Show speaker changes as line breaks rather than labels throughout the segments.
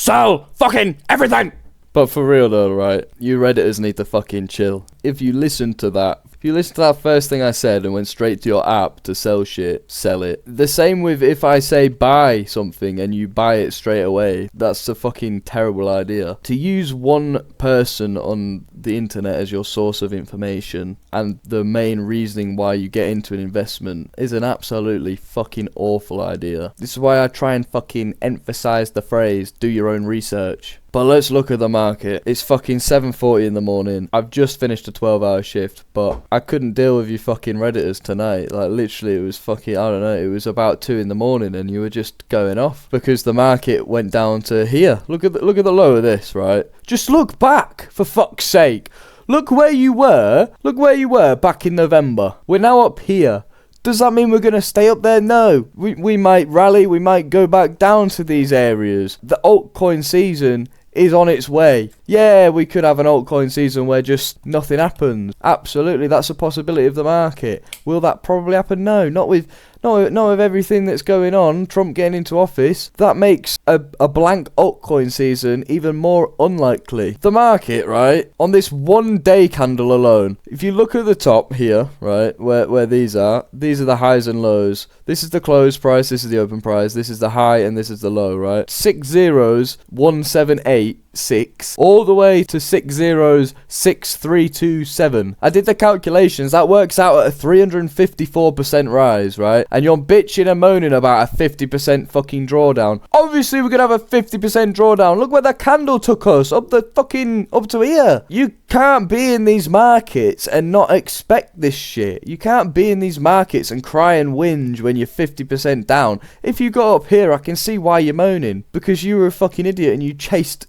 sell fucking everything. But for real though, right? You Redditors need to fucking chill. If you listen to that first thing I said and went straight to your app to sell shit, sell it. The same with if I say buy something and you buy it straight away. That's a fucking terrible idea. To use one person on the internet as your source of information and the main reasoning why you get into an investment is an absolutely fucking awful idea. This is why I try and fucking emphasize the phrase, do your own research. But let's look at the market. It's fucking 7:40 in the morning. I've just finished a 12-hour shift, but I couldn't deal with you fucking Redditors tonight. Like, literally, it was fucking, I don't know, it was about 2 in the morning and you were just going off because the market went down to here. Look at the low of this, right? Just look back, for fuck's sake. Look where you were back in November. We're now up here. Does that mean we're going to stay up there? No. We might rally, we might go back down to these areas. The altcoin season is on its way. Yeah, we could have an altcoin season where just nothing happens. Absolutely, that's a possibility of the market. Will that probably happen? No, not with everything that's going on, Trump getting into office. That makes a blank altcoin season even more unlikely. The market, right, on this 1 day candle alone, if you look at the top here, right, where these are the highs and lows. This is the close price, this is the open price, this is the high and this is the low, right? 6 zeros, 178.6, all the way to 6 zeros, 6327. I did the calculations, that works out at a 354% rise, right? And you're bitching and moaning about a 50% fucking drawdown. Obviously we're gonna have a 50% drawdown. Look where the candle took us, up to here. You can't be in these markets and not expect this shit. You can't be in these markets and cry and whinge when you're 50% down. If you got up here, I can see why you're moaning, because you were a fucking idiot and you chased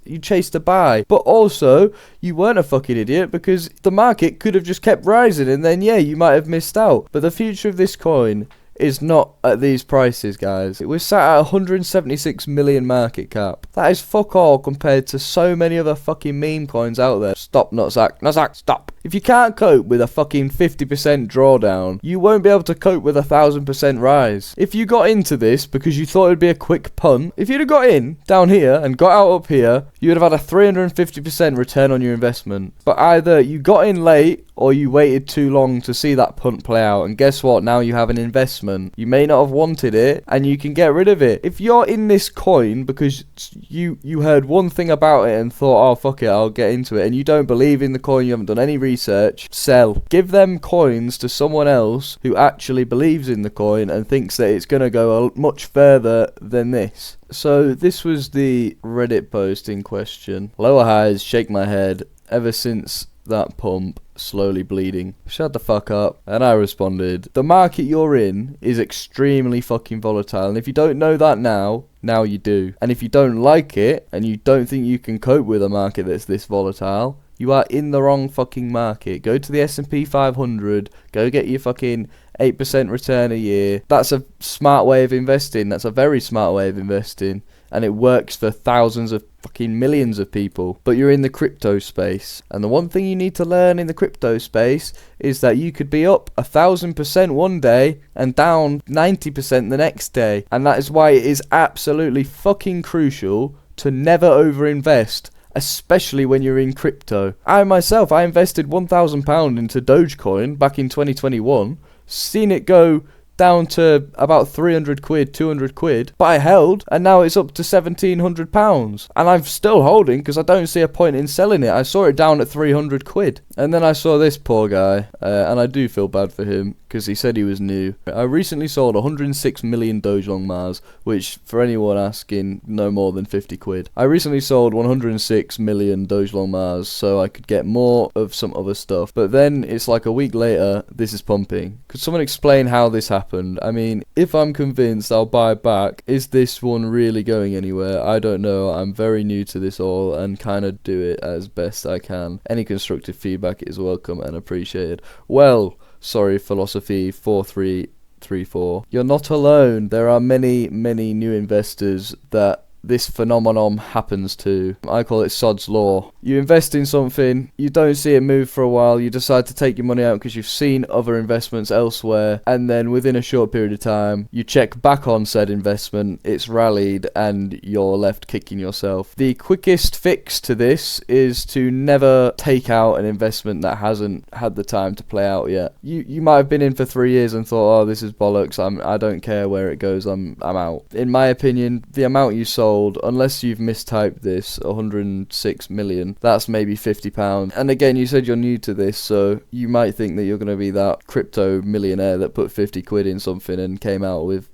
a buy. But also, you weren't a fucking idiot because the market could have just kept rising and then, yeah, you might have missed out. But the future of this coin is not at these prices, guys. We're sat at 176 million market cap. That is fuck all compared to so many other fucking meme coins out there. Stop, nutsack, stop. If you can't cope with a fucking 50% drawdown, you won't be able to cope with a 1000% rise. If you got into this because you thought it'd be a quick punt, if you'd have got in down here and got out up here, you would have had a 350% return on your investment. But either you got in late or you waited too long to see that punt play out, and guess what? Now you have an investment. You may not have wanted it and you can get rid of it. If you're in this coin because you heard one thing about it and thought, oh fuck it, I'll get into it, and you don't believe in the coin, you haven't done any research, sell. Give them coins to someone else who actually believes in the coin and thinks that it's going to go much further than this. So this was the Reddit post in question. Lower highs, shake my head, ever since that pump, slowly bleeding. Shut the fuck up. And I responded, the market you're in is extremely fucking volatile, and if you don't know that now you do. And if you don't like it and you don't think you can cope with a market that's this volatile, you are in the wrong fucking market. Go to the S&P 500, go get your fucking 8% return a year. That's a smart way of investing. That's a very smart way of investing. And it works for thousands of fucking millions of people. But you're in the crypto space. And the one thing you need to learn in the crypto space is that you could be up 1000% one day and down 90% the next day. And that is why it is absolutely fucking crucial to never overinvest, especially when you're in crypto. I invested £1,000 into Dogecoin back in 2021, seen it go down to about 300 quid, 200 quid, but I held, and now it's up to £1,700, and I'm still holding because I don't see a point in selling it. I saw it down at 300 quid, and then I saw this poor guy, and I do feel bad for him because he said he was new. I recently sold 106 million Dogelon Mars, which, for anyone asking, no more than 50 quid. I recently sold 106 million Dogelon Mars so I could get more of some other stuff, but then it's like a week later, this is pumping. Could someone explain how this happened? I mean, if I'm convinced, I'll buy back. Is this one really going anywhere? I don't know. I'm very new to this all and kind of do it as best I can. Any constructive feedback is welcome and appreciated. Well, sorry, Philosophy 4334. You're not alone. There are many new investors that this phenomenon happens to. I call it Sod's Law. You invest in something, you don't see it move for a while, you decide to take your money out because you've seen other investments elsewhere, and then within a short period of time, you check back on said investment, it's rallied, and you're left kicking yourself. The quickest fix to this is to never take out an investment that hasn't had the time to play out yet. You might have been in for 3 years and thought, oh, this is bollocks, I don't care where it goes, I'm out. In my opinion, the amount you sold, unless you've mistyped this, 106 million, that's maybe £50. And again, you said you're new to this, so you might think that you're going to be that crypto millionaire that put 50 quid in something and came out with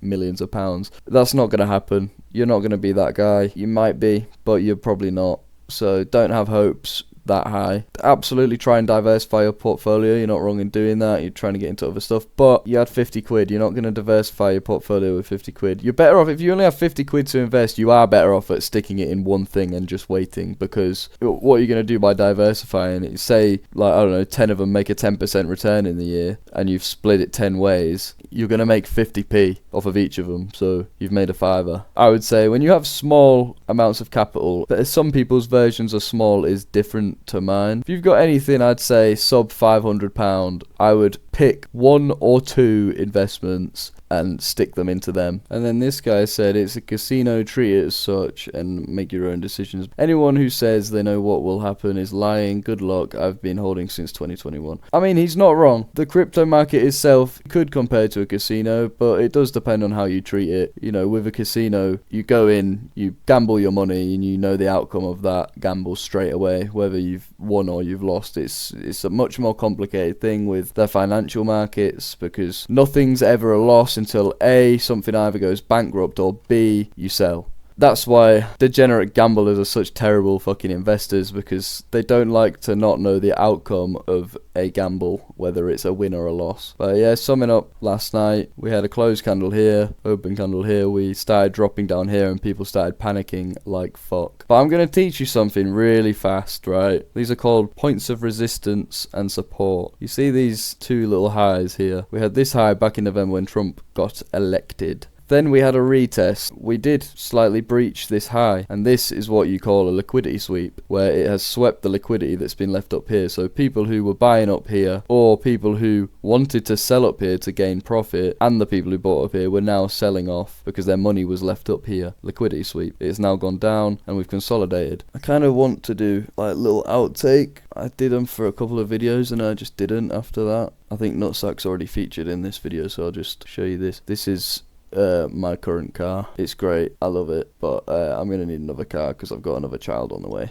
millions of pounds. That's not going to happen. You're not going to be that guy. You might be, but you're probably not. So don't have hopes that high. Absolutely try and diversify your portfolio. You're not wrong in doing that. You're trying to get into other stuff, but you had 50 quid. You're not going to diversify your portfolio with 50 quid. You're better off, if you only have 50 quid to invest, you are better off at sticking it in one thing and just waiting, because what are you going to do by diversifying it? Say, like, I don't know, 10 of them make a 10% return in the year, and you've split it 10 ways, you're going to make 50p off of each of them, so you've made a fiver. I would say when you have small amounts of capital, but some people's versions of small is different to mine. If you've got anything, I'd say sub £500, I would pick 1 or 2 investments and stick them into them. And then this guy said it's a casino, treat it as such and make your own decisions. Anyone who says they know what will happen is lying. Good luck. I've been holding since 2021. I mean, he's not wrong. The crypto market itself could compare to a casino, but it does depend on how you treat it. You know, with a casino, you go in, you gamble your money, and you know the outcome of that gamble straight away, whether you've won or you've lost. It's a much more complicated thing with the financial markets, because nothing's ever a loss until A, something either goes bankrupt, or B, you sell. That's why degenerate gamblers are such terrible fucking investors, because they don't like to not know the outcome of a gamble, whether it's a win or a loss. But yeah, summing up, last night we had a closed candle here, open candle here, we started dropping down here and people started panicking like fuck. But I'm going to teach you something really fast, right? These are called points of resistance and support. You see these two little highs here? We had this high back in November when Trump got elected. Then we had a retest. We did slightly breach this high, and this is what you call a liquidity sweep, where it has swept the liquidity that's been left up here. So people who were buying up here, or people who wanted to sell up here to gain profit, and the people who bought up here were now selling off because their money was left up here. Liquidity sweep. It's now gone down and we've consolidated. I kind of want to do like a little outtake. I did them for a couple of videos and I just didn't after that. I think Nutsack's already featured in this video, so I'll just show you this. This is my current car. It's great, I love it, but I'm gonna need another car because I've got another child on the way.